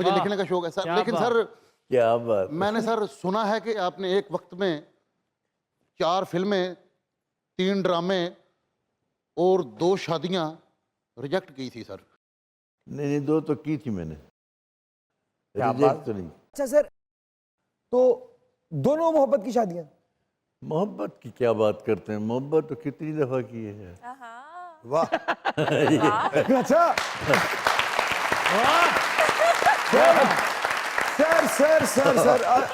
مجھے لکھنے کا شوق ہے سر، لیکن سر کیا بات، میں نے سر سنا ہے کہ آپ نے ایک وقت میں 4 فلمیں، 3 ڈرامے اور 2 شادیاں ریجیکٹ کی تھی سر۔ نہیں 2 تو کی تھی میں نے، ریجیکٹ تو نہیں۔ اچھا سر، تو دونوں محبت کی شادیاں؟ محبت کی کیا بات کرتے ہیں، محبت تو کتنی دفعہ کی ہے۔ واہ اچھا سر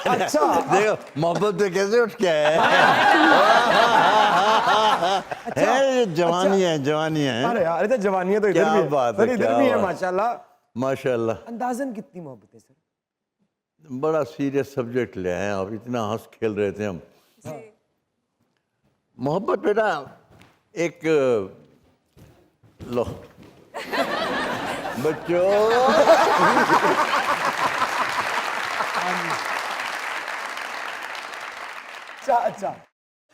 اچھا دیکھو محبت تو کیسے اٹھ کے ہے، جوانی ہے جوانی ہے۔ ارے یار یہ تو جوانیاں تو ادھر کیا بھی ہے بات ہے، سر، ادھر بھی ہے ماشاءاللہ ماشاءاللہ۔ اندازاً کتنی محبت ہے سر؟ بڑا سیریس سبجیکٹ لے آئے ہیں آپ، اتنا ہنس کھیل رہے تھے ہم۔ محبت بیٹا ایک لو بچوں، اچھا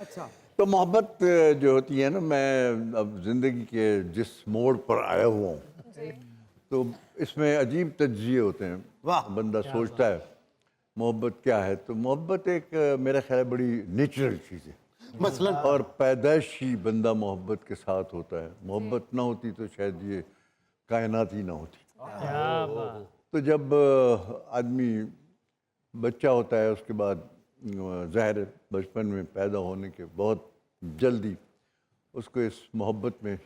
اچھا تو محبت جو ہوتی ہے نا، میں اب زندگی کے جس موڑ پر آیا ہوا ہوں تو اس میں عجیب تجزیے ہوتے ہیں، بندہ سوچتا ہے محبت کیا ہے، تو محبت ایک میرا خیال ہے بڑی نیچرل چیز ہے، مثلاً اور پیدائشی بندہ محبت کے ساتھ ہوتا ہے، محبت نہ ہوتی تو شاید یہ کائنات ہی نہ ہوتی۔ تو جب آدمی بچہ ہوتا ہے اس کے بعد ظاہر ہے بچپن میں پیدا ہونے کے بہت جلدی اس کو اس محبت میں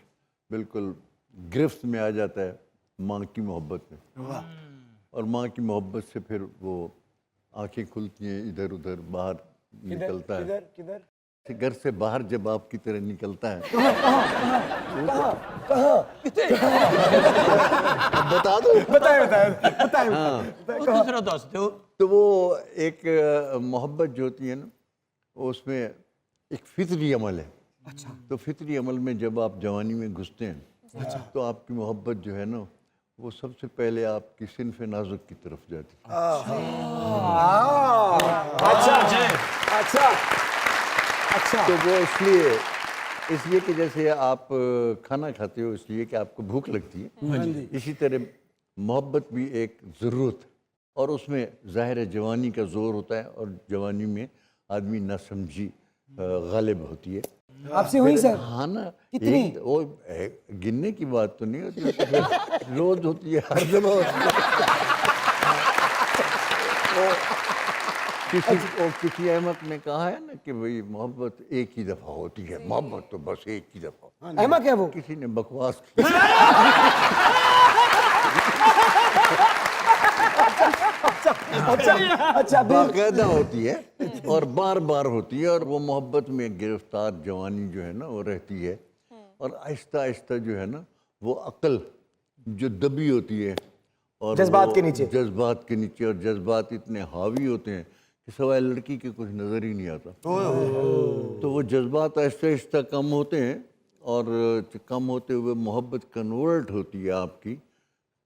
بالکل گرفت میں آ جاتا ہے، ماں کی محبت میں، اور ماں کی محبت سے پھر وہ آنکھیں کھلتی ہیں، ادھر ادھر باہر نکلتا ہے، کدھر گھر سے باہر جب آپ کی طرح نکلتا ہے بتا دو، تو وہ ایک محبت جو ہوتی ہے نا اس میں ایک فطری عمل ہے۔ تو فطری عمل میں جب آپ جوانی میں گھستے ہیں تو آپ کی محبت جو ہے نا وہ سب سے پہلے آپ کی صنف نازک کی طرف جاتی ہے۔ اچھا تو وہ اس لیے کہ جیسے آپ کھانا کھاتے ہو اس لیے کہ آپ کو بھوک لگتی ہے، اسی طرح محبت بھی ایک ضرورت ہے، اور اس میں ظاہر جوانی کا زور ہوتا ہے، اور جوانی میں آدمی نہ سمجھی غالب ہوتی ہے۔ آپ سے ہوئی سر؟ ہاں نا، وہ گننے کی بات تو نہیں ہوتی، روز ہوتی ہے، ہر دفعہ ہوتی ہے۔ کسی احمق نے کہا ہے نا کہ بھئی محبت ایک ہی دفعہ ہوتی ہے، محبت تو بس ایک ہی دفعہ۔ احمق ہے وہ؟ کسی نے بکواس کی، باقاعدہ ہوتی ہے اور بار بار ہوتی ہے، اور وہ محبت میں گرفتار جوانی جو ہے نا وہ رہتی ہے، اور آہستہ آہستہ جو ہے نا وہ عقل جو دبی ہوتی ہے اور جذبات کے نیچے، جذبات کے نیچے، اور جذبات اتنے حاوی ہوتے ہیں کہ سوائے لڑکی کے کچھ نظر ہی نہیں آتا، تو وہ جذبات آہستہ آہستہ کم ہوتے ہیں، اور کم ہوتے ہوئے محبت کنورٹ ہوتی ہے آپ کی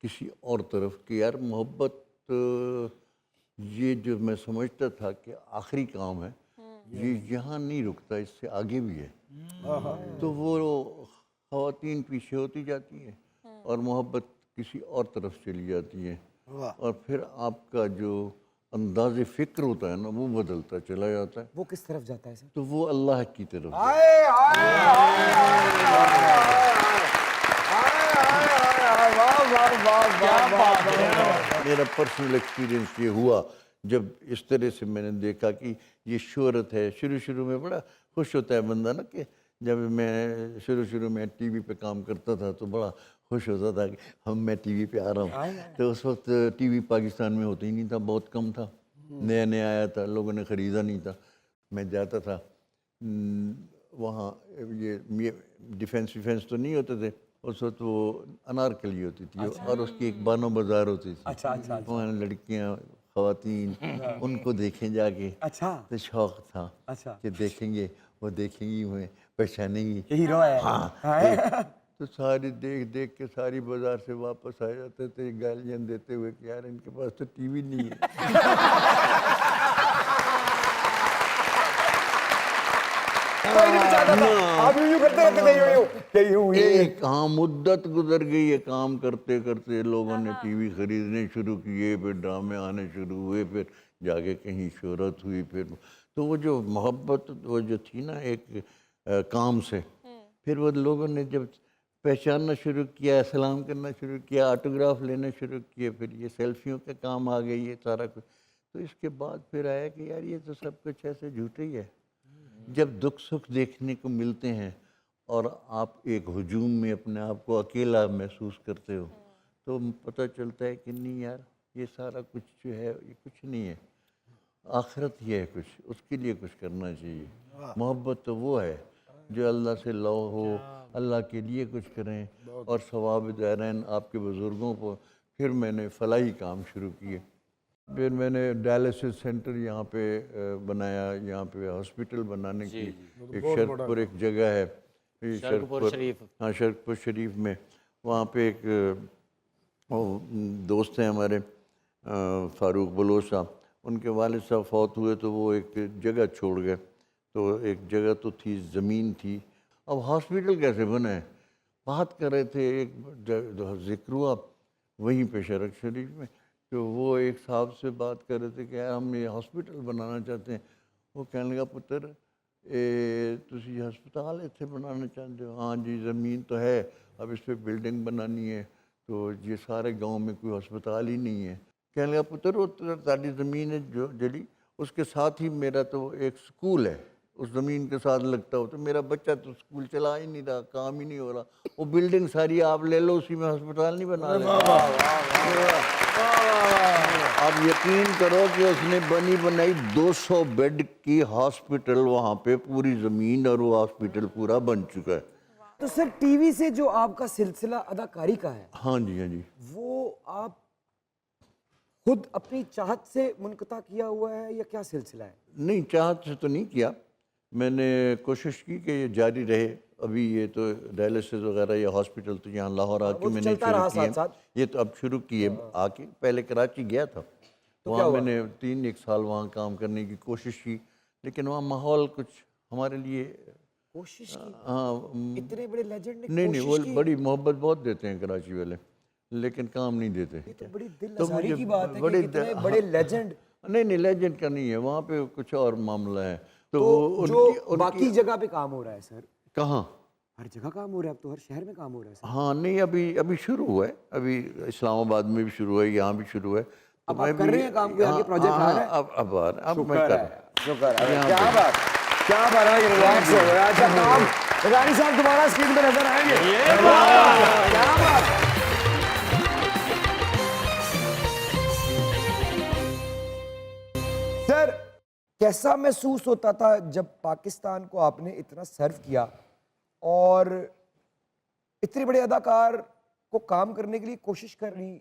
کسی اور طرف، کہ یار محبت یہ جو میں سمجھتا تھا کہ آخری کام ہے، یہ یہاں نہیں رکتا، اس سے آگے بھی ہے۔ تو وہ خواتین پیچھے ہوتی جاتی ہیں اور محبت کسی اور طرف چلی جاتی ہے، اور پھر آپ کا جو انداز فکر ہوتا ہے نا وہ بدلتا چلا جاتا ہے۔ وہ کس طرف جاتا ہے سر؟ تو وہ اللہ کی طرف۔ میرا پرسنل ایکسپیرینس یہ ہوا جب اس طرح سے میں نے دیکھا کہ یہ شہرت ہے۔ شروع میں بڑا خوش ہوتا ہے بندہ نا، کہ جب میں شروع میں ٹی وی پہ کام کرتا تھا تو بڑا خوش ہوتا تھا کہ میں ٹی وی پہ آ رہا ہوں۔ تو اس وقت ٹی وی پاکستان میں ہوتا ہی نہیں تھا، بہت کم تھا، نیا آیا تھا، لوگوں نے خریدا نہیں تھا۔ میں جاتا تھا وہاں، یہ ڈیفینس تو نہیں ہوتے تھے اس وقت، وہ انارکلی ہوتی تھی، اور اس کی ایک بانو بازار ہوتی تھی، وہاں لڑکیاں خواتین ان کو دیکھیں جا کے، تو شوق تھا کہ دیکھیں گے، وہ دیکھیں گی، ہمیں پہچانیں گی، ہیرو ہے۔ ہاں، تو ساری دیکھ کے ساری بازار سے واپس آ جاتے تھے گالیاں دیتے ہوئے کہ یار ان کے پاس تو ٹی وی نہیں ہے۔ کوئی نہیں بچاتا تھا, آپ یوں کرتے رہتے تھے, یوں کہ یوں ایک ہاں مدت گزر گئی ہے کام کرتے کرتے, لوگوں نے ٹی وی خریدنے شروع کیے, پھر ڈرامے آنے شروع ہوئے, پھر جا کے کہیں شہرت ہوئی, پھر تو وہ جو محبت وہ جو تھی نا ایک کام سے, پھر وہ لوگوں نے جب پہچاننا شروع کیا, سلام کرنا شروع کیا, آٹوگراف لینا شروع کیے, پھر یہ سیلفیوں کا کام آ گئی, یہ سارا کچھ, تو اس کے بعد پھر آیا کہ یار یہ تو سب کچھ ایسے جھوٹے ہی ہے. جب دکھ سکھ دیکھنے کو ملتے ہیں اور آپ ایک ہجوم میں اپنے آپ کو اکیلا محسوس کرتے ہو, تو پتہ چلتا ہے کہ نہیں یار یہ سارا کچھ جو ہے یہ کچھ نہیں ہے, آخرت ہی ہے کچھ, اس کے لیے کچھ کرنا چاہیے. محبت تو وہ ہے جو اللہ سے لو ہو, اللہ کے لیے کچھ کریں اور ثواب دارین آپ کے بزرگوں کو. پھر میں نے فلاحی کام شروع کیے, پھر میں نے ڈائلسس سینٹر یہاں پہ بنایا, یہاں پہ ہاسپٹل بنانے کی ایک شرک پور ایک جگہ ہے, شرکپور شریف, ہاں شرکپور شریف میں, وہاں پہ ایک دوست ہیں ہمارے فاروق بلوچ صاحب, ان کے والد صاحب فوت ہوئے تو وہ ایک جگہ چھوڑ گئے, تو ایک جگہ تو تھی, زمین تھی, اب ہاسپٹل کیسے بنے؟ بات کر رہے تھے, ایک ذکر ہوا وہیں پہ شرک شریف میں, تو وہ ایک صاحب سے بات کر رہے تھے کہ ہم یہ ہاسپٹل بنانا چاہتے ہیں. وہ کہنے لگا پتر تسی ہسپتال اتنے بنانا چاہتے ہو؟ ہاں جی زمین تو ہے, اب اس پہ بلڈنگ بنانی ہے, تو یہ سارے گاؤں میں کوئی ہسپتال ہی نہیں ہے. کہنے لگا پتر وہ تاری زمین ہے جو جلی, اس کے ساتھ ہی میرا تو ایک سکول ہے, اس زمین کے ساتھ لگتا ہو, تو میرا بچہ تو سکول چلا ہی نہیں رہا, کام ہی نہیں ہو رہا, وہ بلڈنگ ساری آپ لے لو, اسی میں ہسپتال نہیں بنا لیں. آپ یقین کرو کہ اس نے بنی بنائی 200 بیڈ کی ہاسپٹل وہاں پہ, پوری زمین, اور وہ ہاسپٹل پورا بن چکا ہے. تو سر ٹی وی سے جو آپ کا سلسلہ اداکاری کا ہے, ہاں جی ہاں جی, وہ آپ خود اپنی چاہت سے منقطع کیا ہوا ہے یا کیا سلسلہ ہے؟ نہیں چاہت سے تو نہیں کیا, میں نے کوشش کی کہ یہ جاری رہے. ابھی یہ تو ڈائلسس وغیرہ یہ ہاسپٹل تو یہاں لاہور آ کے میں نے شروع کیے, یہ تو اب شروع کیے آ کے. پہلے کراچی گیا تھا, وہاں میں نے 3 سال وہاں کام کرنے کی کوشش کی, لیکن وہاں ماحول کچھ ہمارے لیے کوشش کی, ہاں اتنے بڑے لیجنڈ نے نہیں وہ کوشش کی, بڑی محبت بہت دیتے ہیں کراچی والے, لیکن کام نہیں دیتے. یہ تو بڑی دل آزاری کی بات ہے کہ اتنے بڑے لیجنڈ. نہیں لیجنڈ کا نہیں ہے, وہاں پہ کچھ اور معاملہ ہے. تو جو باقی جگہ پہ کام ہو رہا ہے سر, کہاں ہر جگہ کام ہو رہا ہے, اب تو ہر شہر میں کام ہو رہا ہے سر. ہاں نہیں ابھی شروع ہوا ہے, ابھی اسلام آباد میں بھی شروع ہے, یہاں بھی شروع ہے. اب آپ کر رہے ہیں کام, کوئی آگے پروجیکٹ آ رہا ہے؟ اب میں کر رہا ہوں. شکر ہے, کیا بات, کیا بات ہے, ریلیکس ہو گیا. اچھا کام رانی صاحب دوبارہ اسکرین پہ نظر آئیں گے, کیا بات. سر کیسا محسوس ہوتا تھا جب پاکستان کو آپ نے اتنا سرو کیا اور اتنے بڑے اداکار کو کام کرنے کے لیے کوشش کرنی